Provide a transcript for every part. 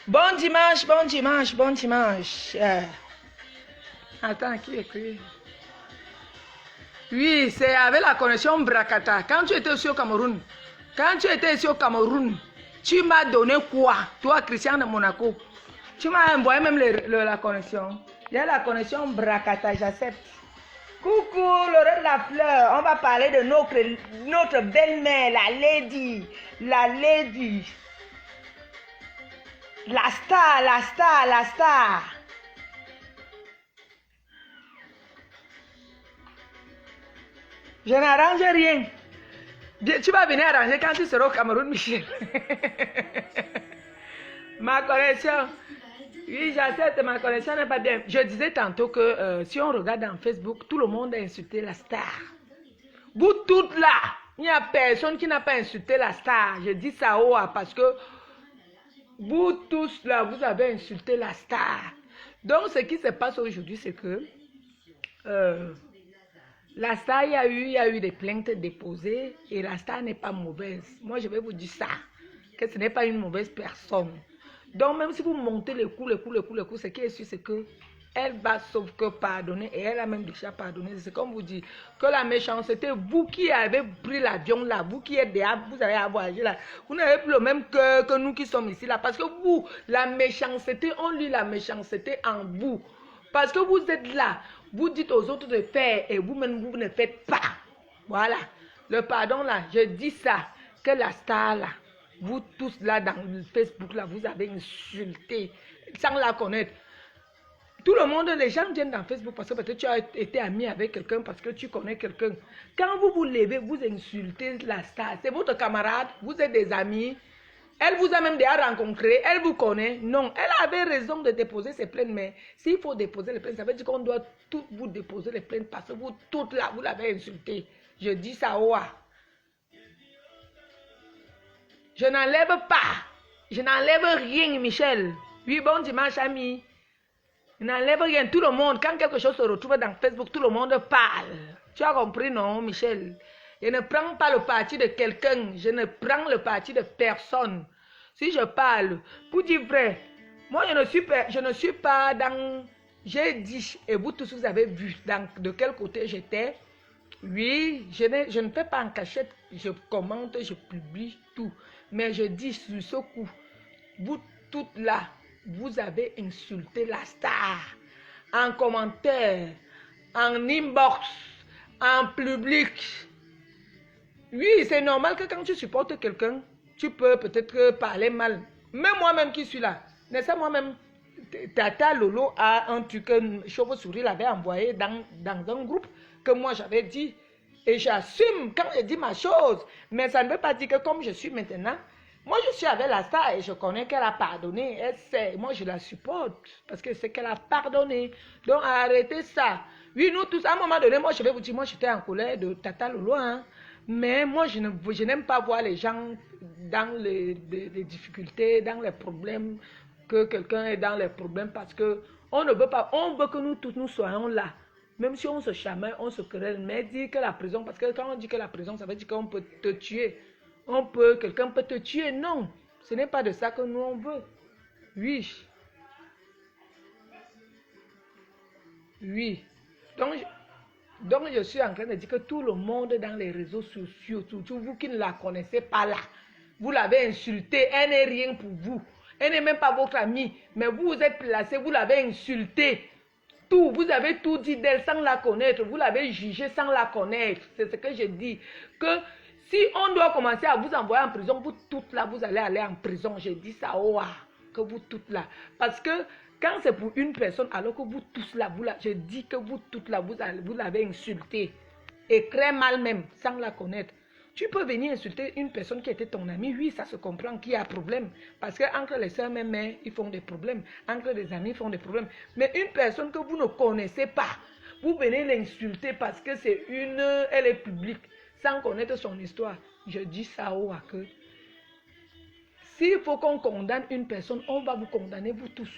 Bon dimanche, bon dimanche, bon dimanche. Attends, qui écrit? Oui, c'est avec la connexion Brakata. Quand tu étais ici au Cameroun, tu m'as donné quoi? Toi, Christian de Monaco. Tu m'as envoyé même la connexion. Il y a la connexion Brakata, j'accepte. Coucou, Laurent Lafleur. On va parler de notre belle-mère, la lady. La star. Je n'arrange rien. Tu vas venir arranger quand tu seras au Cameroun, Michel. Ma connexion. Oui, j'accepte, ma connexion n'est pas bien. Je disais tantôt que si on regarde dans Facebook, tout le monde a insulté la star. Vous toutes là, il n'y a personne qui n'a pas insulté la star. Je dis ça parce que vous tous là, vous avez insulté la star. Donc, ce qui se passe aujourd'hui, c'est que la star, il y a eu des plaintes déposées et la star n'est pas mauvaise. Moi, je vais vous dire ça, que ce n'est pas une mauvaise personne. Donc, même si vous montez les coups, ce qui est sûr, c'est que elle va sauf que pardonner et elle a même déjà pardonné. C'est comme vous dites que la méchanceté, vous qui avez pris l'avion là, vous qui êtes derrière, vous avez voyagé là, vous n'avez plus le même cœur que nous qui sommes ici là. Parce que vous, la méchanceté, on lit la méchanceté en vous. Parce que vous êtes là, vous dites aux autres de faire et vous-même vous ne faites pas. Voilà. Le pardon là, je dis ça, que la star là, vous tous là dans le Facebook là, vous avez insulté sans la connaître. Tout le monde, les gens viennent dans Facebook parce que peut-être tu as été ami avec quelqu'un, parce que tu connais quelqu'un. Quand vous vous levez, vous insultez la star. C'est votre camarade, vous êtes des amis. Elle vous a même déjà rencontré, elle vous connaît. Non, elle avait raison de déposer ses plaintes, mais s'il faut déposer les plaintes, ça veut dire qu'on doit toutes vous déposer les plaintes parce que vous toutes là, vous l'avez insulté. Je dis ça, Je n'enlève pas. Je n'enlève rien, Michel. Oui, bon dimanche, ami. Je n'enlève rien. Tout le monde, quand quelque chose se retrouve dans Facebook, tout le monde parle. Tu as compris, non, Michel? Je ne prends pas le parti de quelqu'un. Je ne prends le parti de personne. Si je parle, pour dire vrai, moi, je ne suis pas dans... J'ai dit, et vous tous, vous avez vu de quel côté j'étais. Oui, je ne fais pas en cachette. Je commente, je publie tout. Mais je dis sur ce coup, vous toutes là, vous avez insulté la star en commentaire, en inbox, en public. Oui, c'est normal que quand tu supportes quelqu'un, tu peux peut-être parler mal. Même moi-même qui suis là, n'est-ce pas moi-même, Tata Lolo a un truc que Chauve-souris l'avait envoyé dans un groupe que moi j'avais dit. Et j'assume quand je dis ma chose. Mais ça ne veut pas dire que comme je suis maintenant, moi je suis avec la star et je connais qu'elle a pardonné. Elle sait, moi je la supporte parce que c'est qu'elle a pardonné. Donc arrêtez ça. Oui, nous tous, à un moment donné, moi je vais vous dire, moi j'étais en colère de Tata Lolo. Hein. Mais moi je n'aime pas voir les gens dans les difficultés, dans les problèmes, que quelqu'un est dans les problèmes parce que on ne veut pas, on veut que nous tous nous soyons là. Même si on se chamaille, on se querelle, mais dire que la prison, parce que quand on dit que la prison, ça veut dire qu'on peut te tuer. Quelqu'un peut te tuer. Non, ce n'est pas de ça que nous on veut. Oui. Oui. Donc je suis en train de dire que tout le monde dans les réseaux sociaux, surtout vous qui ne la connaissez pas là, vous l'avez insultée, elle n'est rien pour vous. Elle n'est même pas votre amie, mais vous vous êtes placé, vous l'avez insultée. Tout, vous avez tout dit d'elle sans la connaître, vous l'avez jugée sans la connaître. C'est ce que je dis. Que si on doit commencer à vous envoyer en prison, vous toutes là, vous allez aller en prison. Je dis ça, que vous toutes là. Parce que quand c'est pour une personne, alors que vous tous là, je dis que vous toutes là, vous l'avez insultée. Et très mal même, sans la connaître. Tu peux venir insulter une personne qui était ton ami. Oui, ça se comprend qu'il y a problème. Parce qu'entre les sœurs même, ils font des problèmes. Entre les amis, ils font des problèmes. Mais une personne que vous ne connaissez pas, vous venez l'insulter parce que elle est publique, sans connaître son histoire. Je dis ça que s'il faut qu'on condamne une personne, on va vous condamner vous tous.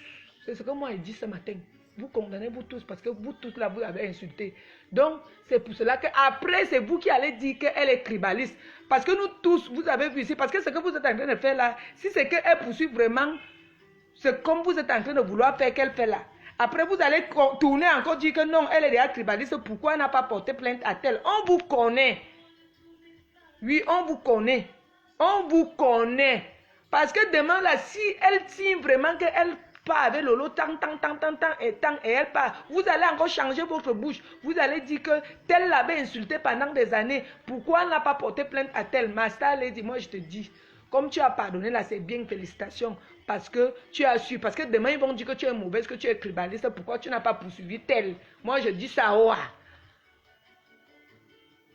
C'est ce que moi j'ai dit ce matin. Vous condamnez vous tous parce que vous tous là, vous avez insulté. Donc, c'est pour cela qu'après, c'est vous qui allez dire qu'elle est tribaliste. Parce que nous tous, vous avez vu ici, parce que ce que vous êtes en train de faire là, si c'est qu'elle poursuit vraiment C'est comme vous êtes en train de vouloir faire qu'elle fait là. Après, vous allez tourner encore dire que non, elle est déjà tribaliste. Pourquoi elle n'a pas porté plainte à tel? On vous connaît. Oui, on vous connaît. On vous connaît. Parce que demain, là, si elle tient vraiment qu'elle part avec Lolo, tant, et elle part, vous allez encore changer votre bouche. Vous allez dire que tel l'avait insulté pendant des années. Pourquoi elle n'a pas porté plainte à tel? Master Lady, moi je te dis, comme tu as pardonné là, c'est bien, félicitations. Parce que tu as su, parce que demain ils vont dire que tu es mauvaise, que tu es tribaliste. Pourquoi tu n'as pas poursuivi tel? Moi je dis ça, ouais.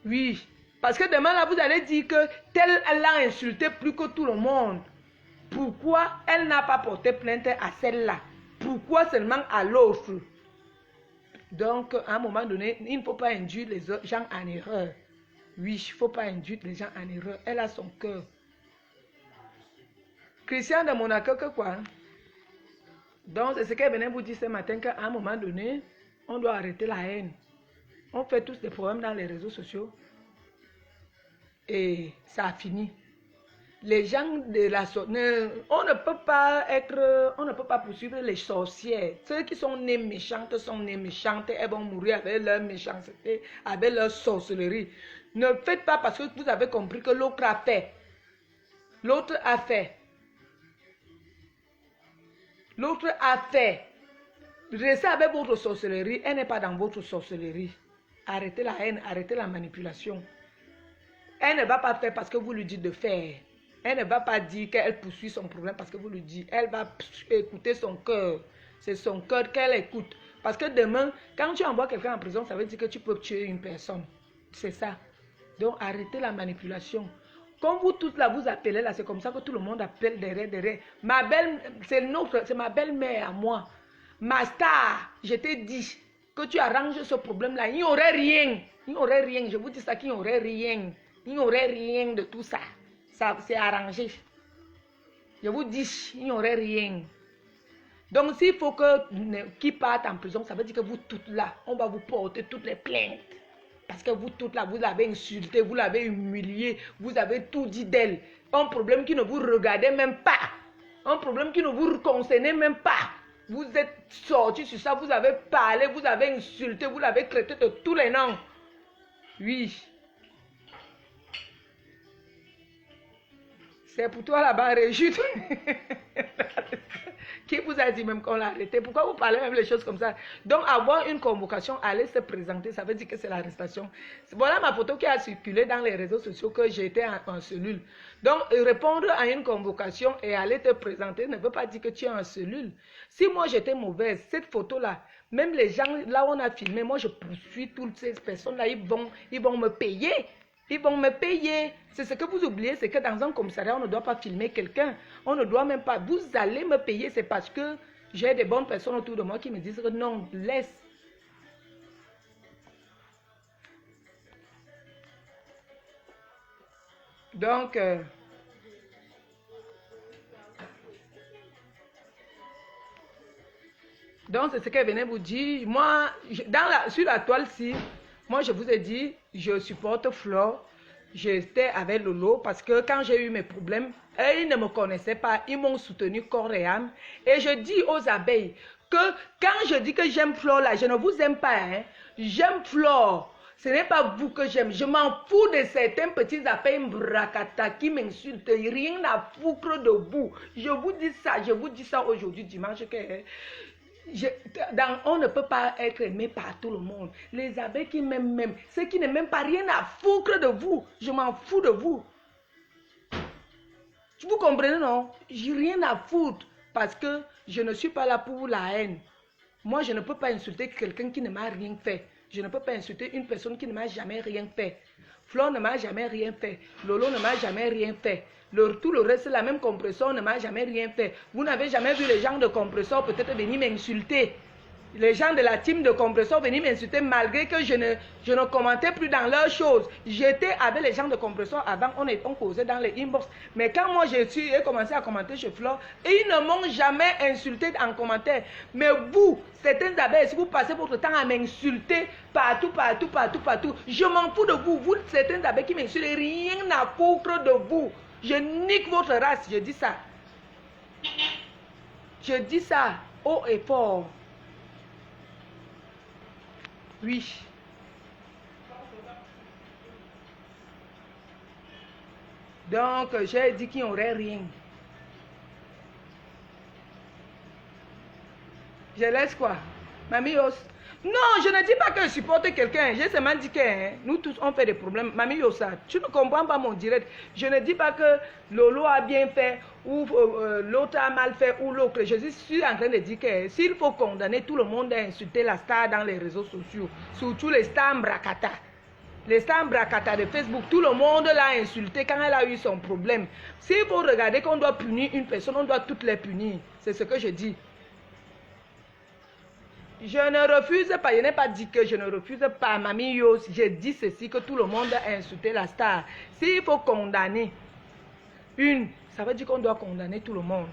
Oui. Parce que demain, là, vous allez dire que telle, elle l'a insulté plus que tout le monde. Pourquoi elle n'a pas porté plainte à celle-là? Pourquoi seulement à l'autre? Donc, à un moment donné, il ne faut pas induire les gens en erreur. Oui, il ne faut pas induire les gens en erreur. Elle a son cœur. Christian de Monaco, que quoi? Donc, c'est ce qu'elle venait vous dire ce matin, qu'à un moment donné, on doit arrêter la haine. On fait tous des problèmes dans les réseaux sociaux. Et ça a fini. Les gens de la on ne peut pas poursuivre les sorcières. Ceux qui sont nés méchantes, elles vont mourir avec leur méchanceté, avec leur sorcellerie. Ne faites pas parce que vous avez compris que l'autre a fait. L'autre a fait. L'autre a fait. Restez avec votre sorcellerie, elle n'est pas dans votre sorcellerie. Arrêtez la haine, arrêtez la manipulation. Elle ne va pas faire parce que vous lui dites de faire. Elle ne va pas dire qu'elle poursuit son problème parce que vous lui dites. Elle va écouter son cœur. C'est son cœur qu'elle écoute. Parce que demain, quand tu envoies quelqu'un en prison, ça veut dire que tu peux tuer une personne. C'est ça. Donc arrêtez la manipulation. Comme vous toutes là, vous appelez là, c'est comme ça que tout le monde appelle derrière. Ma belle, c'est ma belle-mère à moi. Ma star, je t'ai dit que tu arranges ce problème-là. Il n'y aurait rien. Il n'y aurait rien. Je vous dis ça qu'il n'y aurait rien. Il n'y aurait rien de tout ça. Ça c'est arrangé. Je vous dis, il n'y aurait rien. Donc s'il faut qu'ils partent en prison, ça veut dire que vous toutes là, on va vous porter toutes les plaintes. Parce que vous toutes là, vous l'avez insulté, vous l'avez humilié, vous avez tout dit d'elle. Un problème qui ne vous regardait même pas. Un problème qui ne vous concernait même pas. Vous êtes sortis sur ça, vous avez parlé, vous avez insulté, vous l'avez traité de tous les noms. Oui. C'est pour toi là-bas, Régis. Qui vous a dit même qu'on l'a arrêté? Pourquoi vous parlez même les choses comme ça? Donc, avoir une convocation, aller se présenter, ça veut dire que c'est l'arrestation. Voilà ma photo qui a circulé dans les réseaux sociaux que j'étais en cellule. Donc, répondre à une convocation et aller te présenter ne veut pas dire que tu es en cellule. Si moi j'étais mauvaise, cette photo-là, même les gens, là où on a filmé, moi je poursuis toutes ces personnes-là, ils vont me payer. Ils vont me payer. C'est ce que vous oubliez, c'est que dans un commissariat, on ne doit pas filmer quelqu'un. On ne doit même pas. Vous allez me payer, c'est parce que j'ai des bonnes personnes autour de moi qui me disent que non, laisse. Donc, c'est ce qu'elle venait vous dire. Moi, sur la toile-ci, moi, je vous ai dit, je supporte Flore. J'étais avec Lolo parce que quand j'ai eu mes problèmes, ils ne me connaissaient pas. Ils m'ont soutenu corps et âme. Et je dis aux abeilles que quand je dis que j'aime Flore, là, je ne vous aime pas. Hein. J'aime Flore. Ce n'est pas vous que j'aime. Je m'en fous de certains petits abeilles mbrakata qui m'insultent. Rien à foutre de vous. Je vous dis ça aujourd'hui, dimanche. On ne peut pas être aimé par tout le monde. Les abeilles qui m'aiment même, ceux qui ne m'aiment pas, rien à foutre de vous. Je m'en fous de vous. Vous comprenez, non? J'ai rien à foutre parce que je ne suis pas là pour la haine. Moi, je ne peux pas insulter quelqu'un qui ne m'a rien fait. Je ne peux pas insulter une personne qui ne m'a jamais rien fait. Flore ne m'a jamais rien fait. Lolo ne m'a jamais rien fait. Tout le reste, la même compresseur ne m'a jamais rien fait. Vous n'avez jamais vu les gens de compresseur peut-être venir m'insulter. Les gens de la team de compresseur venir m'insulter malgré que je ne commentais plus dans leurs choses. J'étais avec les gens de compresseur avant, on causait dans les inbox. Mais quand moi j'ai commencé à commenter chez Flore, ils ne m'ont jamais insulté en commentaire. Mais vous, certaines abeilles, si vous passez votre temps à m'insulter partout, je m'en fous de vous. Vous, certaines abeilles qui m'insultent, rien à foutre de vous. Je nique votre race, je dis ça. Je dis ça haut et fort. Oui. Donc, j'ai dit qu'il n'y aurait rien. Je laisse quoi? Mamie Yos. Non, je ne dis pas que je supporte quelqu'un. J'ai seulement dit que nous tous on fait des problèmes. Mamie Yosa, tu ne comprends pas mon direct. Je ne dis pas que Lolo a bien fait ou l'autre a mal fait ou l'autre. Je suis en train de dire que s'il faut condamner tout le monde à insulter la star dans les réseaux sociaux, surtout les stars Mbrakata. Les stars Mbrakata de Facebook, tout le monde l'a insulté quand elle a eu son problème. S'il faut regarder qu'on doit punir une personne, on doit toutes les punir. C'est ce que je dis. Je ne refuse pas, je n'ai pas dit que je ne refuse pas, Mamie Yos. Je dis ceci, que tout le monde a insulté la star. S'il faut condamner une, ça veut dire qu'on doit condamner tout le monde.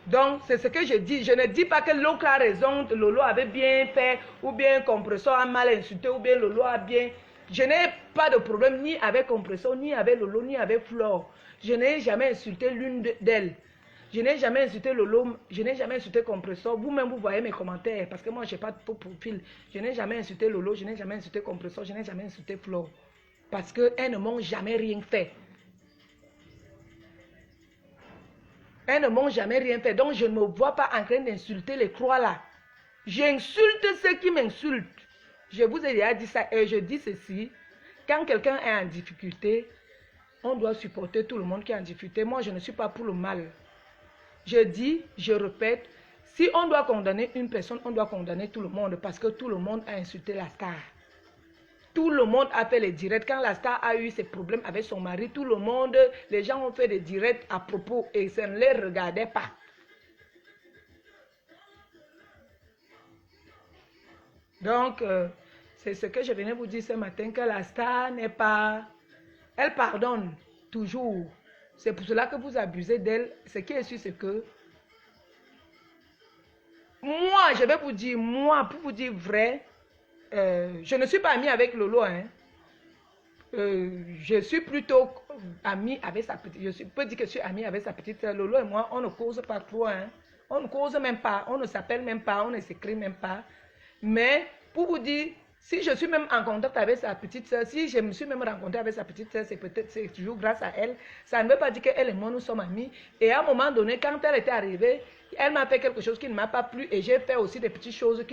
Donc, c'est ce que je dis. Je ne dis pas que l'autre a raison, Lolo avait bien fait, ou bien Compressor a mal insulté, ou bien Lolo a bien... Je n'ai pas de problème ni avec Compressor, ni avec Lolo, ni avec Flore. Je n'ai jamais insulté l'une d'elles. Je n'ai jamais insulté Lolo, je n'ai jamais insulté Compressor. Vous-même, vous voyez mes commentaires, parce que moi, je n'ai pas de faux profil. Je n'ai jamais insulté Lolo, je n'ai jamais insulté Compressor, je n'ai jamais insulté Flore. Parce qu'elles ne m'ont jamais rien fait. Elles ne m'ont jamais rien fait. Donc, je ne me vois pas en train d'insulter les croix là. J'insulte ceux qui m'insultent. Je vous ai déjà dit ça et je dis ceci. Quand quelqu'un est en difficulté, on doit supporter tout le monde qui est en difficulté. Moi, je ne suis pas pour le mal. Je dis, je répète, si on doit condamner une personne, on doit condamner tout le monde parce que tout le monde a insulté la star. Tout le monde a fait les directs. Quand la star a eu ses problèmes avec son mari, tout le monde, les gens ont fait des directs à propos et ça ne les regardait pas. Donc, c'est ce que je venais vous dire ce matin, que la star n'est pas... Elle pardonne toujours. C'est pour cela que vous abusez d'elle. Ce qui est sûr, c'est que... Moi, je vais vous dire, moi, pour vous dire vrai, je ne suis pas amie avec Lolo, hein. Je suis plutôt amie avec sa petite... Je peux dire que je suis amie avec sa petite soeur. Lolo et moi, on ne cause pas trop, hein. On ne cause même pas, on ne s'appelle même pas, on ne s'écrit même pas. Mais, pour vous dire, si je suis même en contact avec sa petite soeur, si je me suis même rencontrée avec sa petite soeur, c'est peut-être, c'est toujours grâce à elle. Ça ne veut pas dire qu'elle et moi, nous sommes amis. Et à un moment donné, quand elle était arrivée, elle m'a fait quelque chose qui ne m'a pas plu et j'ai fait aussi des petites choses,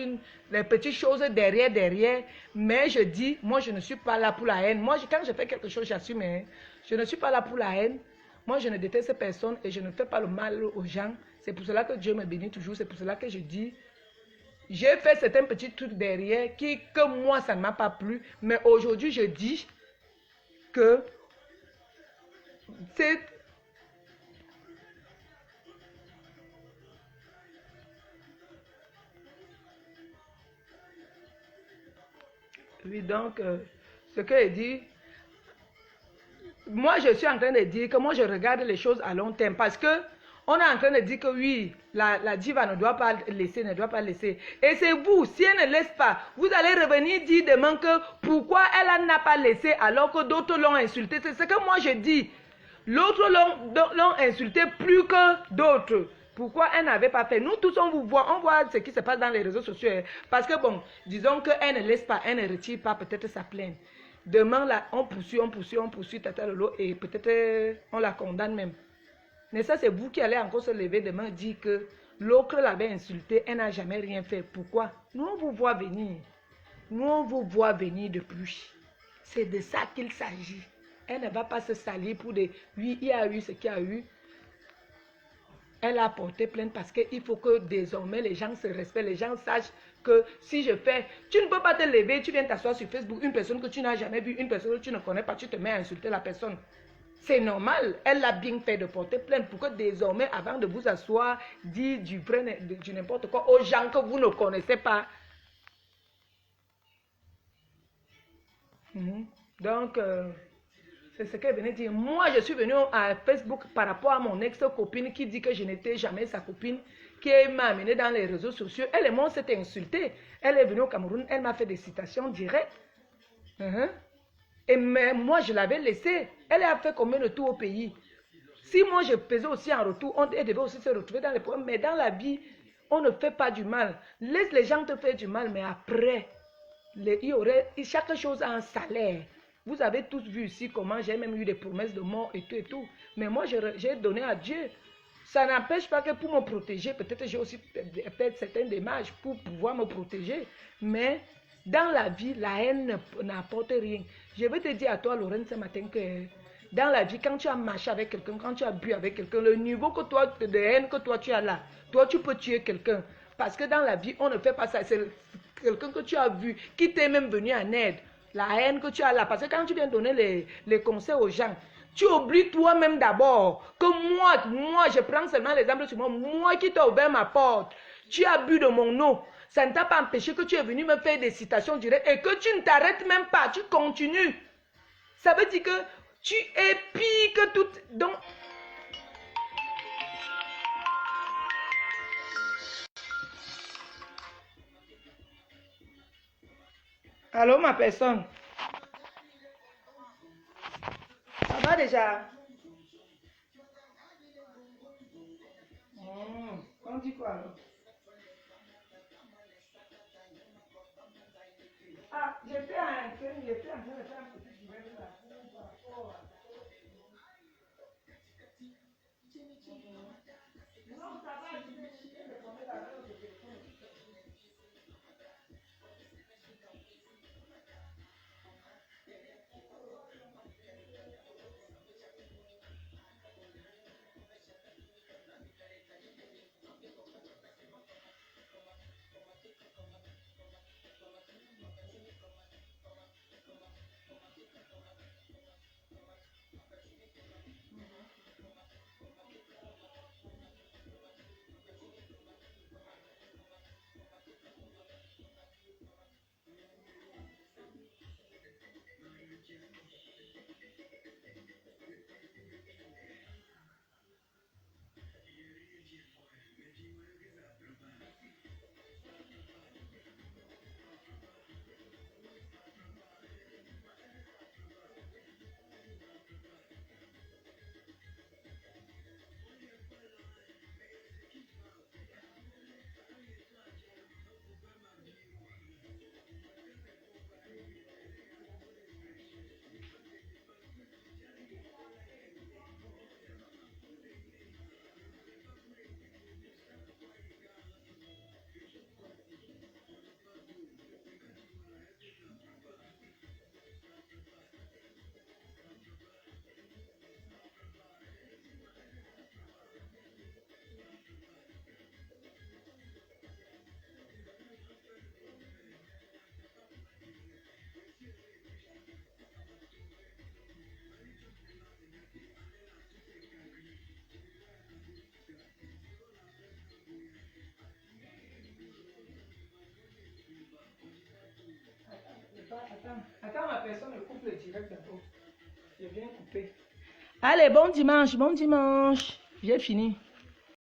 derrière. Mais je dis, moi, je ne suis pas là pour la haine. Moi, quand je fais quelque chose, j'assume. Hein. Je ne suis pas là pour la haine. Moi, je ne déteste personne et je ne fais pas le mal aux gens. C'est pour cela que Dieu me bénit toujours. C'est pour cela que je dis, j'ai fait certains petits trucs derrière que moi, ça ne m'a pas plu. Mais aujourd'hui, je dis que c'est... Oui, donc, ce que je dis, moi, je suis en train de dire que moi, je regarde les choses à long terme parce que on est en train de dire que oui, la diva ne doit pas laisser, ne doit pas laisser. Et c'est vous, si elle ne laisse pas, vous allez revenir dire demain que pourquoi elle n'a pas laissé alors que d'autres l'ont insulté. C'est ce que moi je dis. L'autre l'ont insulté plus que d'autres. Pourquoi elle n'avait pas fait? Nous tous, on voit ce qui se passe dans les réseaux sociaux. Parce que bon, disons qu'elle ne laisse pas, elle ne retire pas peut-être sa plainte. Demain, là, on poursuit Tata Lolo et peut-être on la condamne même. Mais ça, c'est vous qui allez encore se lever demain et dire que l'autre l'avait insulté, elle n'a jamais rien fait. Pourquoi? Nous, on vous voit venir. Nous, on vous voit venir de plus. C'est de ça qu'il s'agit. Elle ne va pas se salir pour des... Oui, il y a eu ce qu'il y a eu. Elle a porté plainte parce qu'il faut que désormais les gens se respectent, les gens sachent que si je fais... Tu ne peux pas te lever, tu viens t'asseoir sur Facebook, une personne que tu n'as jamais vue, une personne que tu ne connais pas, tu te mets à insulter la personne. C'est normal, elle a bien fait de porter plainte pour que désormais, avant de vous asseoir, dire du vrai, du n'importe quoi aux gens que vous ne connaissez pas. Donc, c'est ce qu'elle venait dire. Moi, je suis venue à Facebook par rapport à mon ex-copine qui dit que je n'étais jamais sa copine, qui m'a amenée dans les réseaux sociaux. Elle et moi, on s'était insultés. Elle est venue au Cameroun, elle m'a fait des citations directes. Et mais moi, je l'avais laissée. Elle a fait combien de tours au pays? Si moi je pesais aussi en retour, on devait aussi se retrouver dans les problèmes. Mais dans la vie, on ne fait pas du mal. Laisse les gens te faire du mal, mais après, chaque chose a un salaire. Vous avez tous vu ici comment j'ai même eu des promesses de mort et tout et tout. Mais moi, j'ai donné à Dieu. Ça n'empêche pas que pour me protéger, peut-être j'ai aussi fait certains dommages pour pouvoir me protéger. Mais dans la vie, la haine n'apporte rien. Je vais te dire à toi, Lorraine, ce matin que dans la vie, quand tu as marché avec quelqu'un, quand tu as bu avec quelqu'un, le niveau que toi, de haine que toi tu as là, toi tu peux tuer quelqu'un. Parce que dans la vie, on ne fait pas ça. C'est quelqu'un que tu as vu, qui t'est même venu en aide. La haine que tu as là. Parce que quand tu viens donner les conseils aux gens, tu oublies toi-même d'abord que moi, je prends seulement l'exemple sur moi qui t'ai ouvert ma porte. Tu as bu de mon eau. Ça ne t'a pas empêché que tu es venu me faire des citations directes et que tu ne t'arrêtes même pas. Tu continues. Ça veut dire que tu es pire que tout. Donc, allô, ma personne. Ça va déjà? On dit quoi alors? Ah, j'étais en train de faire un petit duel là. Non, ça va, je vais répondre à l'heure de téléphone. Attends, ma personne me coupe le direct d'abord. Je viens couper. Allez, bon dimanche, bon dimanche. J'ai fini.